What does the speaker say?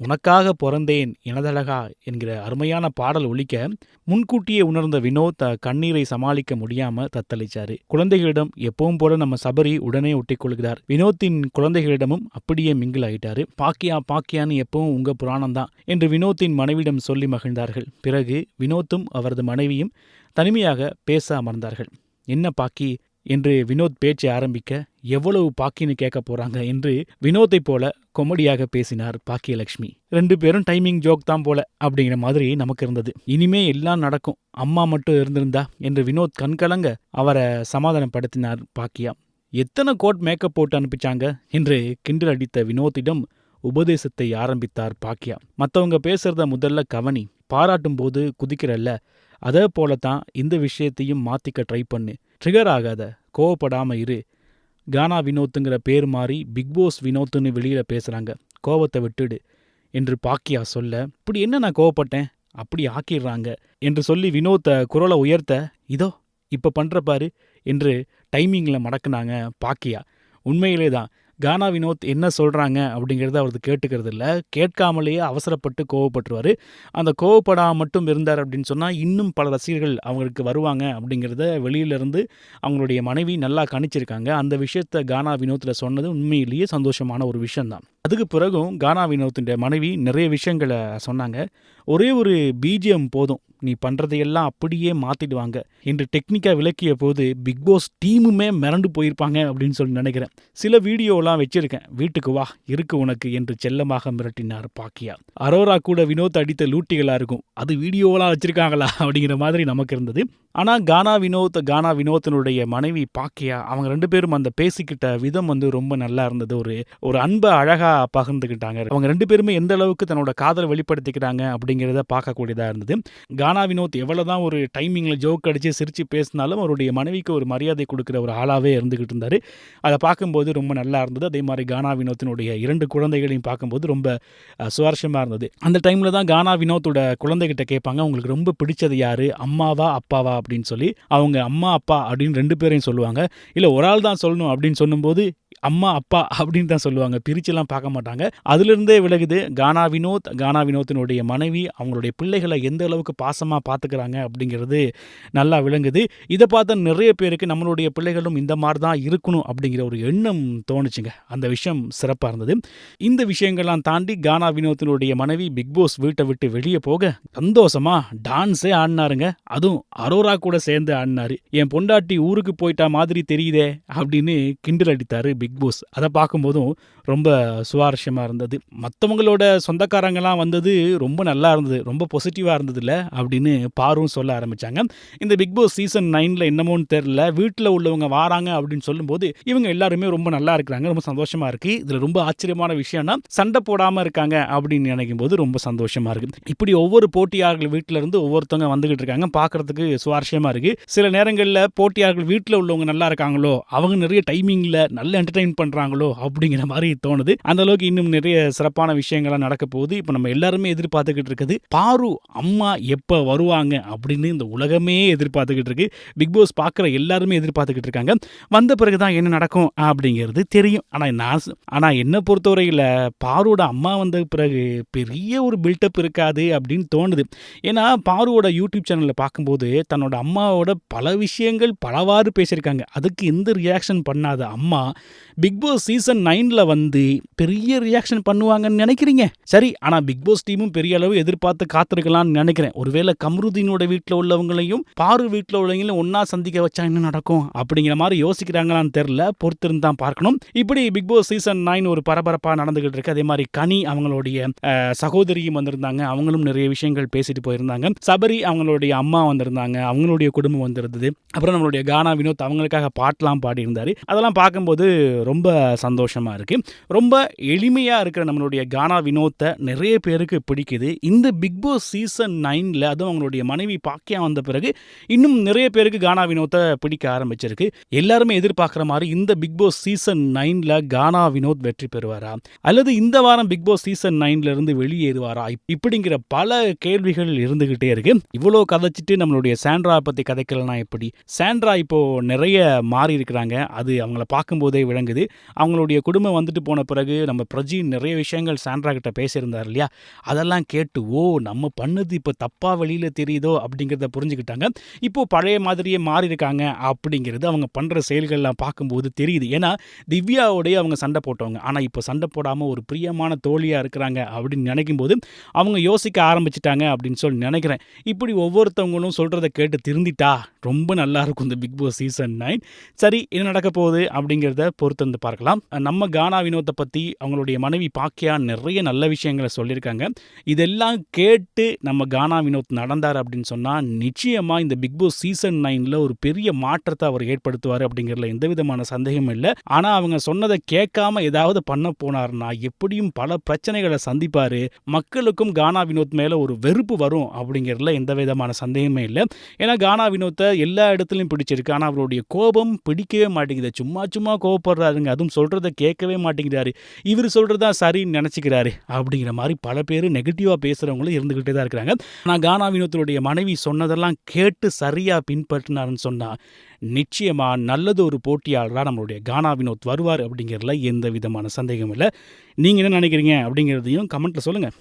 உனக்காக பிறந்தேன் எனதழகா என்கிற அருமையான பாடல் ஒலிக்க முன்கூட்டியே உணர்ந்த வினோத் கண்ணீரை சமாளிக்க முடியாம தத்தளிச்சாரு. குழந்தைகளிடம் எப்பவும் போல நம்ம சபரி உடனே ஒட்டிக்கொள்கிறார். வினோத்தின் குழந்தைகளிடமும் அப்படியே மிங்கில் ஆயிட்டாரு. பாக்கியா பாக்கியான்னு எப்பவும் உங்க புராணம்தான் என்று வினோத்தின் மனைவியிடம் சொல்லி மகிழ்ந்தார்கள். பிறகு வினோத்தும் அவரது மனைவியும் தனிமையாக பேச அமர்ந்தார்கள். என்ன பாக்கி என்று வினோத் பேச்சை ஆரம்பிக்க, எவ்வளவு பாக்கின்னு கேட்க போறாங்க என்று வினோத்தை போல கொமடியாக பேசினார் பாக்கியலட்சுமி. 2 பேரும் டைமிங் ஜோக் தான் போல அப்படிங்கிற மாதிரி நமக்கு இருந்தது. இனிமே எல்லாம் நடக்கும், அம்மா மட்டும் இருந்திருந்தா என்று வினோத் கண்கலங்க அவரை சமாதானப்படுத்தினார் பாக்கியா. எத்தனை கோட் மேக்கப் போட்டு அனுப்பிச்சாங்க என்று கிண்டல் அடித்த வினோத்திடம் உபதேசத்தை ஆரம்பித்தார் பாக்கியா. மற்றவங்க பேசுறத முதல்ல கவனி, பாராட்டும் போது குதிக்கிறல்ல, அதே போலத்தான் இந்த விஷயத்தையும் மாத்திக்க ட்ரை பண்ணு, ட்ரிகர் ஆகாத, கோவப்படாம இரு. கானா வினோத்துங்கிற பேர் மாறி பிக்பாஸ் வினோத்துன்னு வெளியில பேசுறாங்க, கோவத்தை விட்டுடு என்று பாக்கியா சொல்ல, இப்படி என்ன நான் கோவப்பட்டேன், அப்படி ஆக்கிடுறாங்க என்று சொல்லி வினோத்தை குரலை உயர்த்த, இதோ இப்ப பண்ற பாரு என்று டைமிங்ல மடக்குனாங்க பாக்கியா. உண்மையிலே தான் கானா வினோத் என்ன சொல்கிறாங்க அப்படிங்கிறத அவரது கேட்டுக்கிறது இல்லை. கேட்காமலேயே அவசரப்பட்டு கோவப்பட்டுருவார். அந்த கோவப்படாமல் மட்டும் இருந்தார் அப்படின்னு சொன்னால் இன்னும் பல ரசிகர்கள் அவங்களுக்கு வருவாங்க அப்படிங்கிறத வெளியிலேருந்து அவங்களுடைய மனைவி நல்லா கணிச்சிருக்காங்க. அந்த விஷயத்தை கானா வினோத்தில் சொன்னது உண்மையிலேயே சந்தோஷமான ஒரு விஷயந்தான். அதுக்கு பிறகும் கானா வினோத்தின் மனைவி நிறைய விஷயங்களை சொன்னாங்க. ஒரே ஒரு பிஜிஎம் போதும், நீ பண்ணுறதையெல்லாம் அப்படியே மாற்றிடுவாங்க என்று டெக்னிக்காக விளக்கிய போது பிக்பாஸ் டீமுமே மிரண்டு போயிருப்பாங்க அப்படின்னு சொல்லி நினைக்கிறேன். சில வீடியோலாம் வச்சிருக்கேன், வீட்டுக்கு வா இருக்கு உனக்கு என்று செல்லமாக மிரட்டினார் பாக்கியா. அரோரா கூட வினோத் அடித்த லூட்டிகளாக இருக்கும், அது வீடியோவெலாம் வச்சிருக்காங்களா அப்படிங்கிற மாதிரி நமக்கு இருந்தது. ஆனால் கானா வினோத்தினுடைய மனைவி பாக்கியா அவங்க 2 பேரும் அந்த பேசிக்கிட்ட விதம் ரொம்ப நல்லா இருந்தது. ஒரு அன்பை அழகாக பகிர்ந்துக்கிட்டாங்க. அவங்க 2 பேருமே எந்த அளவுக்கு தன்னோட காதலை வெளிப்படுத்திக்கிறாங்க அப்படிங்கிறத பார்க்கக்கூடியதாக இருந்தது. கானா வினோத் எவ்வளோதான் ஒரு டைமிங்கில் ஜோக் அடித்து சிரித்து பேசினாலும் அவருடைய மனைவிக்கு ஒரு மரியாதை கொடுக்குற ஒரு ஆளாகவே இருந்துக்கிட்டு இருந்தார். அதை பார்க்கும்போது ரொம்ப நல்லா இருந்தது. அதே மாதிரி கானா வினோத்தினுடைய 2 குழந்தைகளையும் பார்க்கும்போது ரொம்ப சுவாரஸ்யமாக இருந்தது. அந்த டைமில் தான் கானா வினோத்தோட குழந்தைகிட்ட கேட்பாங்க, உங்களுக்கு ரொம்ப பிடிச்சது யார், அம்மாவா அப்பாவா அப்படின்னு சொல்லி. அவங்க அம்மா அப்பா அப்படின்னு 2 பேரையும் சொல்லுவாங்க. இல்லை ஒரு ஆள் தான் சொல்லணும் அப்படின்னு சொல்லும்போது அம்மா அப்பா அப்படின்னு தான் சொல்லுவாங்க, பிரிச்செல்லாம் பார்க்க மாட்டாங்க. அதிலிருந்தே விலகுது கானா வினோத்தினுடைய மனைவி அவங்களுடைய பிள்ளைகளை எந்த அளவுக்கு பாசமாக பார்த்துக்கிறாங்க அப்படிங்கிறது நல்லா விளங்குது. இதை பார்த்த நிறைய பேருக்கு நம்மளுடைய பிள்ளைகளும் இந்த மாதிரி தான் இருக்கணும் அப்படிங்கிற ஒரு எண்ணம் தோணுச்சுங்க. அந்த விஷயம் சிறப்பாக இருந்தது. இந்த விஷயங்கள்லாம் தாண்டி கானா வினோத்தினுடைய மனைவி பிக்பாஸ் வீட்டை விட்டு வெளியே போக சந்தோஷமா டான்ஸே ஆடினாருங்க. அதுவும் அரோரா கூட சேர்ந்து ஆடினாரு. என் பொண்டாட்டி ஊருக்கு போயிட்டா மாதிரி தெரியுதே அப்படின்னு கிண்டல் அடித்தாரு பிக்பாஸ். அதை பார்க்கும்போதும் ரொம்ப சுவாரஸ்யமாக இருந்தது. மற்றவங்களோட சொந்தக்காரங்களாம் வந்தது ரொம்ப நல்லா இருந்தது, ரொம்ப பாசிட்டிவாக இருந்ததில்ல அப்படின்னு பாரும் சொல்ல ஆரம்பித்தாங்க. இந்த பிக்பாஸ் சீசன் 9 என்னமோன்னு தெரில, வீட்டில் உள்ளவங்க வராங்க அப்படின்னு சொல்லும்போது இவங்க எல்லாருமே ரொம்ப நல்லா இருக்கிறாங்க, ரொம்ப சந்தோஷமாக இருக்குது. இதில் ரொம்ப ஆச்சரியமான விஷயம்னா சண்டை போடாமல் இருக்காங்க அப்படின்னு நினைக்கும் போது ரொம்ப சந்தோஷமாக இருக்குது. இப்படி ஒவ்வொரு போட்டியாளர்கள் வீட்டில் இருந்து ஒவ்வொருத்தவங்க வந்துகிட்டு இருக்காங்க, பார்க்குறதுக்கு சுவாரஸ்யமாக இருக்குது. சில நேரங்களில் போட்டியாளர்கள் வீட்டில் உள்ளவங்க நல்லா இருக்காங்களோ, அவங்க நிறைய டைமிங்கில் நல்ல என்டர்டெயின் பண்ணுறாங்களோ அப்படிங்கிற மாதிரி தோணுது. அந்த அளவுக்கு இன்னும் நிறைய சிறப்பான விஷயங்கள்லாம் நடக்க போகுது. இப்போ நம்ம எல்லாருமே எதிர்பார்த்துக்கிட்டு இருக்குது பாரு அம்மா எப்போ வருவாங்க அப்படின்னு இந்த உலகமே எதிர்பார்த்துக்கிட்டு இருக்கு. பிக்பாஸ் பார்க்குற எல்லாருமே எதிர்பார்த்துக்கிட்டு இருக்காங்க. வந்த பிறகு தான் என்ன நடக்கும் அப்படிங்கிறது தெரியும். ஆனால் என்னை பொறுத்தவரையில் பாருவோட அம்மா வந்த பிறகு பெரிய ஒரு பில்டப் இருக்காது அப்படின்னு தோணுது. ஏன்னா பாருவோட யூடியூப் சேனலில் பார்க்கும்போது தன்னோட அம்மாவோட பல விஷயங்கள் பலவாறு பேசியிருக்காங்க. அதுக்கு எந்த ரியாக்ஷன் பண்ணாத அம்மா பிக்பாஸ் சீசன் 9 வந்து பெரிய ரியாக்ஷன் பண்ணுவாங்கன்னு நினைக்கிறீங்க? சரி, ஆனால் பிக்பாஸ் டீமும் பெரிய அளவு எதிர்பார்த்து காத்திருக்கலாம்னு நினைக்கிறேன். ஒருவேளை கமருதீனோட வீட்டில் உள்ளவங்களையும் பாரு வீட்டில் உள்ளவங்களையும் ஒன்னா சந்திக்க வச்சா என்ன நடக்கும் அப்படிங்கிற மாதிரி யோசிக்கிறாங்களான்னு தெரியல, பொறுத்திருந்து தான் பார்க்கணும். இப்படி பிக்பாஸ் சீசன் 9 ஒரு பரபரப்பாக நடந்துகிட்டு இருக்கு. அதே மாதிரி கனி அவங்களுடைய சகோதரியும் வந்திருந்தாங்க, அவங்களும் நிறைய விஷயங்கள் பேசிட்டு போயிருந்தாங்க. சபரி அவங்களுடைய அம்மா வந்திருந்தாங்க, அவங்களுடைய குடும்பம் வந்திருந்தது. அப்புறம் நம்மளுடைய கானா வினோத் அவங்களுக்காக பாட்டெலாம் பாடியிருந்தாரு. அதெல்லாம் பார்க்கும்போது ரொம்ப சந்தோஷமாக இருக்குது. ரொம்ப எளிமையாக இருக்கிற நம்மளுடைய கானா வினோத்தை நிறைய பேருக்கு பிடிக்குது. இந்த பிக்பாஸ் சீசன் 9 அதுவும் அவங்களுடைய மனைவி பாக்கியா வந்த பிறகு இன்னும் நிறைய பேருக்கு கானா வினோத்தை பிடிக்க ஆரம்பிச்சிருக்கு. எல்லாருமே எதிர்பார்க்குற மாதிரி இந்த பிக்பாஸ் சீசன் 9 கானா வினோத் வெற்றி பெறுவாரா, அல்லது இந்த வாரம் பிக்பாஸ் சீசன் 9 இருந்து வெளியேறுவாரா, இப்படிங்கிற பல கேள்விகள் இருந்துகிட்டே இருக்கு. இவ்வளோ கதைச்சிட்டு நம்மளுடைய சாண்ட்ரா பற்றி கதைக்கலாம் எப்படி? சாண்ட்ரா இப்போ நிறைய மாறி இருக்கிறாங்க. அது அவங்கள பார்க்கும்போதே விளங்குது. அவங்களுடைய குடும்பம் வந்துட்டு போன பிறகு நம்ம பிரஜி நிறைய விஷயங்கள் சாண்ட்ரா கிட்ட பேசியிருந்தார் இல்லையா? அதெல்லாம் கேட்டு, ஓ! நம்ம பண்ணது இப்போ தப்பா வெளியில தெரியுதோ அப்படிங்கிறத புரிஞ்சுக்கிட்டாங்க. இப்போ பழைய மாதிரியே மாறியிருக்காங்க அப்படிங்கிறது அவங்க பண்ற செயல்கள்லாம் பார்க்கும்போது தெரியுது. ஏன்னா, திவ்யாவோடயே அவங்க சண்டை போட்டவங்க. ஆனா, இப்போ சண்டை போடாம ஒரு பிரியமான தோழியா இருக்கிறாங்க அப்படின்னு நினைக்கும்போது, அவங்க யோசிக்க ஆரம்பிச்சுட்டாங்க அப்படின்னு சொல்லி நினைக்கிறேன். இப்படி ஒவ்வொருத்தவங்களும் சொல்றத கேட்டு திருந்திட்டா ரொம்ப நல்லா இருக்கும் இந்த பிக் பாஸ் சீசன் 9. சரி, என்ன நடக்க போகுது அப்படிங்கிறத பொறுத்திருந்து பார்க்கலாம். நம்ம கானா வினோத்தை பத்தி அவங்களுடைய மனைவி பாக்கியா நிறைய நல்ல விஷயங்கள சொல்லியிருக்காங்க. இதெல்லாம் கேட்டு நம்ம கானா வினோத் நடந்தார் அப்படின்னு சொன்னா, நிச்சயமா இந்த பிக் பாஸ் சீசன் 9ல ஒரு பெரிய மாற்றத்தை அவர் ஏற்படுத்துவார் அப்படிங்கிறதுல எந்த விதமான சந்தேகமும் இல்ல. ஆனா அவங்க சொன்னதை கேட்காம ஏதாவது பண்ண போனார்னா எப்படியும் பல பிரச்சனைகளை சந்திப்பாரு. மக்களுக்கும் கானா வினோத் மேல ஒரு வெறுப்பு வரும் அப்படிங்கிறதுல எந்த விதமான சந்தேகமே இல்லை. ஏன்னா கானா வினோத்தை எல்லா இடத்துலையும் பிடிச்சிருக்கு. ஆனால் அவருடைய கோபம் பிடிக்கவே மாட்டேங்குது. சும்மா சும்மா கோவப்படுறாருங்க. அதுவும் சொல்றதை கேட்கவே மாட்டேங்கிறாரு. இவர் சொல்றதா சரின்னு நினச்சிக்கிறாரு அப்படிங்கிற மாதிரி பல பேர் நெகட்டிவாக பேசுகிறவங்களும் இருந்துக்கிட்டே தான் இருக்கிறாங்க. ஆனால் கானா வினோத்தினுடைய மனைவி சொன்னதெல்லாம் கேட்டு சரியாக பின்பற்றினாருன்னு சொன்னால் நிச்சயமாக நல்லது ஒரு போட்டியாளராக நம்மளுடைய கானா வினோத் வருவார் அப்படிங்கிறதுல எந்த விதமான சந்தேகமும் இல்லை. நீங்கள் என்ன நினைக்கிறீங்க அப்படிங்கிறதையும் கமெண்ட்டில் சொல்லுங்கள்.